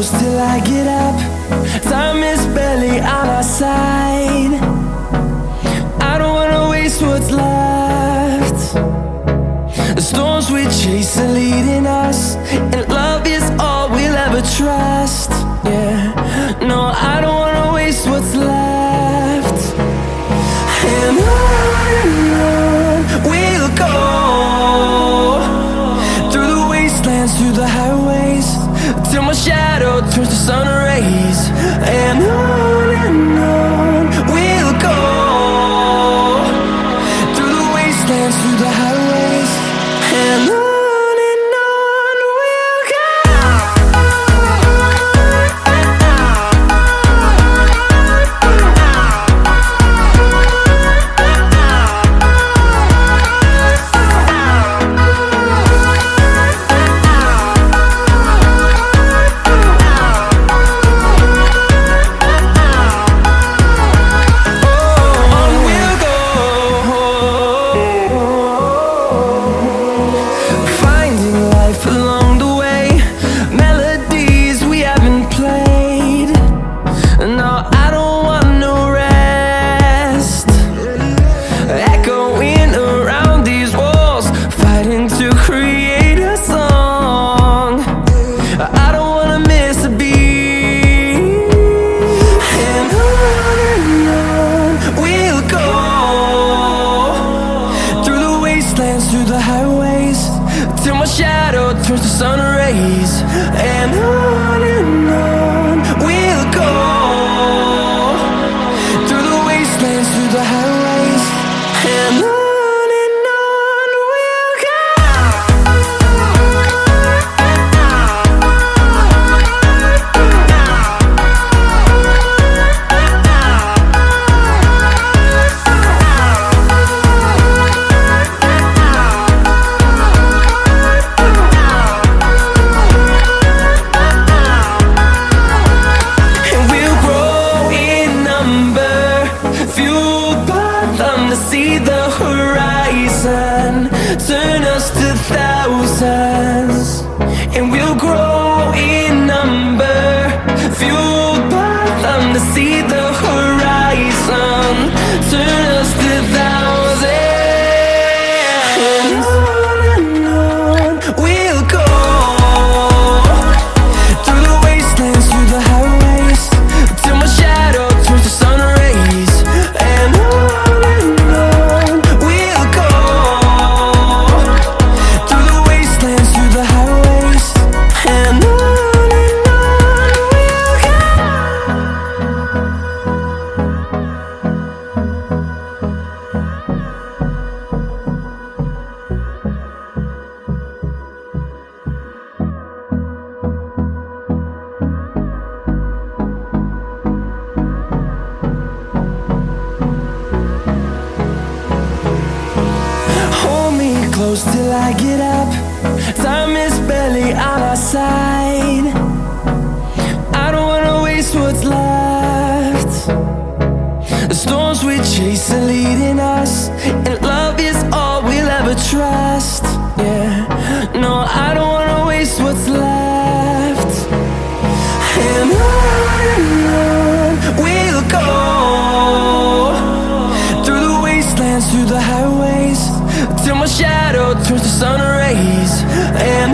close till I get up. Time is barely on our side. I don't wanna waste what's left. The storms we chase are leading us, and love is all we'll ever trust. Yeah, no, I don't wanna waste what's left. And on we'll go, through the wastelands, through the highways, till my shadow turns to sun rays. And on we'll go, through the wastelands, through the highways, and on. Through the highways, till my shadow turns to sun rays. And on we'll go, through the wastelands, through the highways, and on. See the horizon turn us to thousands, and we'll grow in number, fueled by them. To see the horizon turn us to thousands, and on we'll go, through the wastelands, through the highways, till my shadow turns to sun rays. And close till I get up. Time is barely on our side. I don't wanna waste what's left. The storms we chase are leading us, and love is all we'll ever trust. Yeah, no, I don't wanna waste what's left. And on we'll go, through the wastelands, through the highways, till my shadow turns to sun rays. And